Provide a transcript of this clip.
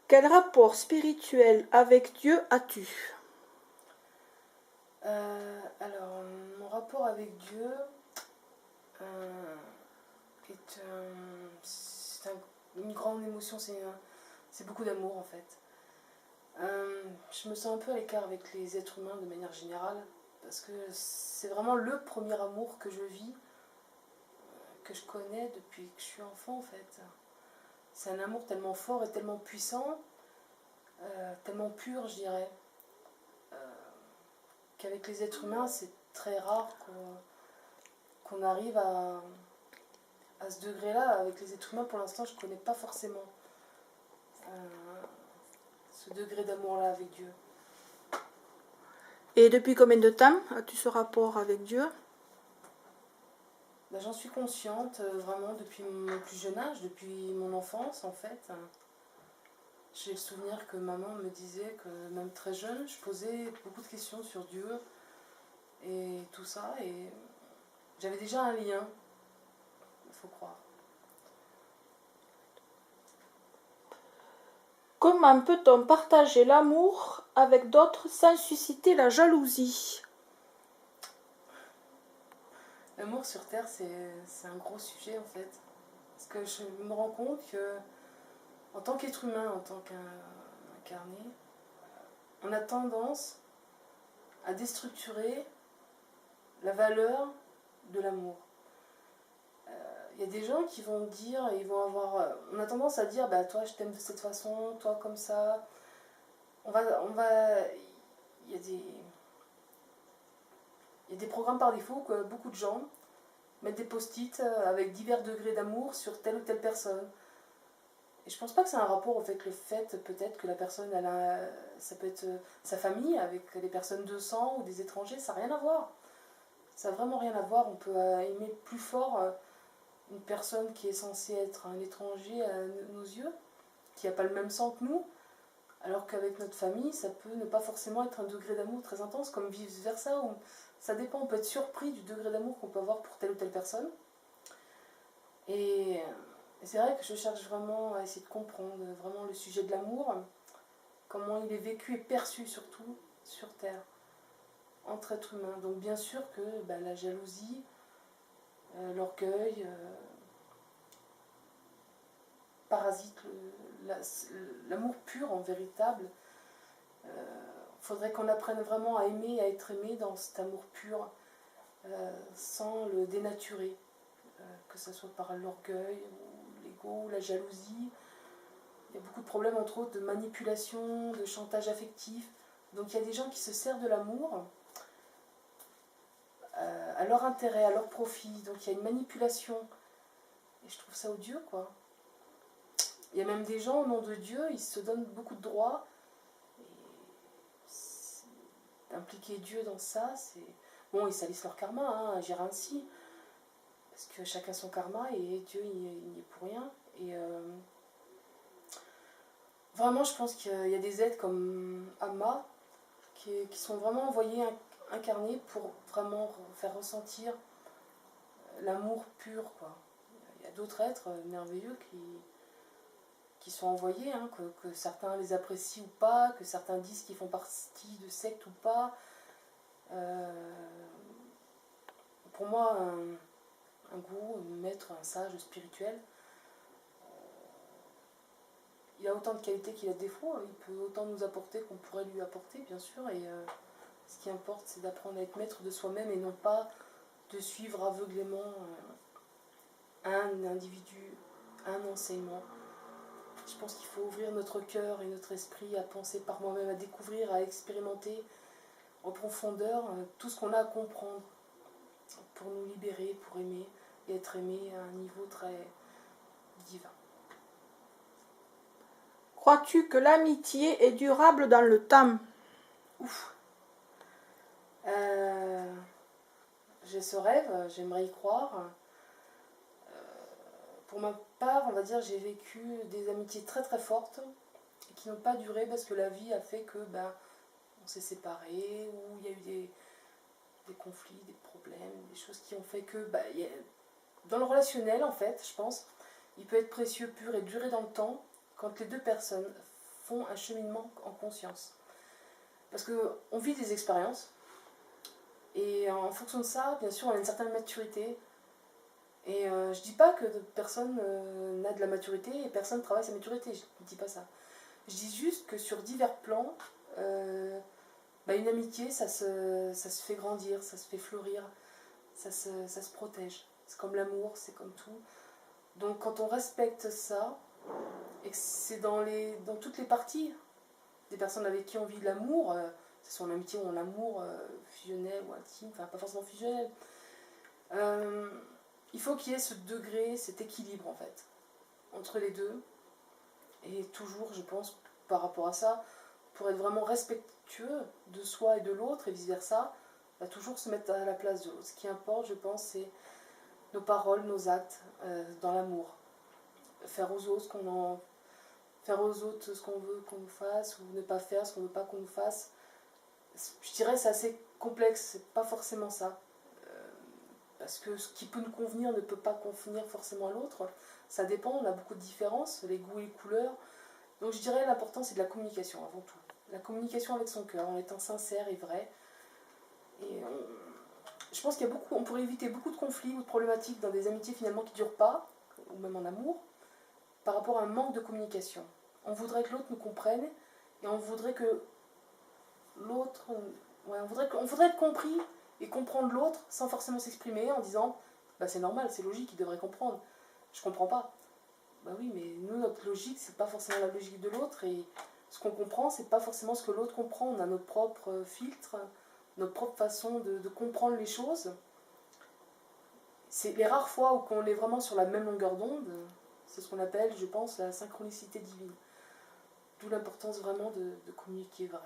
Quel rapport spirituel avec Dieu as-tu? Alors, mon rapport avec Dieu c'est une grande émotion, c'est beaucoup d'amour en fait. Je me sens un peu à l'écart avec les êtres humains de manière générale, parce que c'est vraiment le premier amour que je vis, que je connais depuis que je suis enfant en fait. C'est un amour tellement fort et tellement puissant, tellement pur je dirais, qu'avec les êtres humains c'est très rare qu'on arrive à ce degré-là. Avec les êtres humains pour l'instant je ne connais pas forcément ce degré d'amour-là avec Dieu. Et depuis combien de temps as-tu ce rapport avec Dieu? Ben, j'en suis consciente vraiment depuis mon plus jeune âge, depuis mon enfance en fait. J'ai le souvenir que maman me disait que même très jeune, je posais beaucoup de questions sur Dieu et tout ça. Et j'avais déjà un lien, il faut croire. Comment peut-on partager l'amour avec d'autres sans susciter la jalousie? L'amour sur Terre, c'est un gros sujet en fait. Parce que je me rends compte que, en tant qu'être humain, en tant qu'incarné, on a tendance à déstructurer la valeur de l'amour. Il y a des gens qui vont dire, ils vont avoir, on a tendance à dire, bah toi je t'aime de cette façon, toi comme ça. Il y a des programmes par défaut que beaucoup de gens mettent des post-it avec divers degrés d'amour sur telle ou telle personne. Et je pense pas que c'est un rapport avec le fait peut-être que la personne, ça peut être sa famille avec les personnes de sang ou des étrangers, ça n'a rien à voir. Ça n'a vraiment rien à voir. On peut aimer plus fort une personne qui est censée être un étranger à nos yeux, qui n'a pas le même sang que nous, alors qu'avec notre famille, ça peut ne pas forcément être un degré d'amour très intense, comme vice-versa. Ça dépend, on peut être surpris du degré d'amour qu'on peut avoir pour telle ou telle personne. Et c'est vrai que je cherche vraiment à essayer de comprendre vraiment le sujet de l'amour, comment il est vécu et perçu surtout sur Terre, entre êtres humains. Donc bien sûr que la jalousie, l'orgueil parasite l'amour pur en véritable. Faudrait qu'on apprenne vraiment à aimer, à être aimé dans cet amour pur, sans le dénaturer, que ce soit par l'orgueil ou l'ego ou la jalousie. Il y a beaucoup de problèmes, entre autres, de manipulation, de chantage affectif. Donc il y a des gens qui se servent de l'amour à leur intérêt, à leur profit. Donc il y a une manipulation. Et je trouve ça odieux, quoi. Il y a même des gens, au nom de Dieu, ils se donnent beaucoup de droits. Impliquer Dieu dans ça, c'est... Bon, ils salissent leur karma, hein, agir ainsi. Parce que chacun son karma et Dieu, il n'y est pour rien. Et vraiment, je pense qu'il y a des êtres comme Amma qui sont vraiment envoyés, incarnés pour vraiment faire ressentir l'amour pur, quoi. Il y a d'autres êtres merveilleux qui sont envoyés, hein, que certains les apprécient ou pas, que certains disent qu'ils font partie de sectes ou pas. Pour moi, un gourou, un maître, un sage spirituel, il a autant de qualités qu'il a de défauts. Il peut autant nous apporter qu'on pourrait lui apporter, bien sûr. Et ce qui importe, c'est d'apprendre à être maître de soi-même et non pas de suivre aveuglément un individu, un enseignement. Je pense qu'il faut ouvrir notre cœur et notre esprit à penser par moi-même, à découvrir, à expérimenter en profondeur tout ce qu'on a à comprendre pour nous libérer, pour aimer et être aimé à un niveau très divin. Crois-tu que l'amitié est durable dans le temps? Ouf. J'ai ce rêve, j'aimerais y croire. Pour ma part, on va dire, j'ai vécu des amitiés très très fortes et qui n'ont pas duré parce que la vie a fait que on s'est séparés, ou il y a eu des conflits, des problèmes, des choses qui ont fait que dans le relationnel, en fait, je pense, il peut être précieux, pur et durer dans le temps quand les deux personnes font un cheminement en conscience. Parce qu'on vit des expériences, et en fonction de ça, bien sûr, on a une certaine maturité. Et je dis pas que personne n'a de la maturité et personne travaille sa maturité, je ne dis pas ça. Je dis juste que sur divers plans, une amitié, ça se fait grandir, ça se fait fleurir, ça se protège. C'est comme l'amour, c'est comme tout. Donc quand on respecte ça, et que c'est dans toutes les parties des personnes avec qui on vit de l'amour, que ce soit en amitié ou en amour fusionnel ou intime, enfin pas forcément fusionnel, il faut qu'il y ait ce degré, cet équilibre en fait, entre les deux. Et toujours, je pense, par rapport à ça, pour être vraiment respectueux de soi et de l'autre et vice-versa, toujours se mettre à la place de l'autre. Ce qui importe, je pense, c'est nos paroles, nos actes dans l'amour. Faire aux autres ce qu'on veut qu'on nous fasse, ou ne pas faire ce qu'on ne veut pas qu'on nous fasse. Je dirais que c'est assez complexe, c'est pas forcément ça. Parce que ce qui peut nous convenir ne peut pas convenir forcément à l'autre. Ça dépend, on a beaucoup de différences, les goûts et les couleurs. Donc je dirais l'important c'est de la communication avant tout. La communication avec son cœur, en étant sincère et vrai. Et je pense qu'on pourrait éviter beaucoup de conflits ou de problématiques dans des amitiés finalement qui ne durent pas, ou même en amour, par rapport à un manque de communication. On voudrait que l'autre nous comprenne, et on voudrait que l'autre... on voudrait être compris et comprendre l'autre sans forcément s'exprimer en disant c'est normal, c'est logique, il devrait comprendre. Je comprends pas. Oui, mais nous, notre logique, c'est pas forcément la logique de l'autre, et ce qu'on comprend, c'est pas forcément ce que l'autre comprend. On a notre propre filtre, notre propre façon de comprendre les choses. C'est les rares fois où on est vraiment sur la même longueur d'onde, c'est ce qu'on appelle, je pense, la synchronicité divine. D'où l'importance vraiment de communiquer vrai.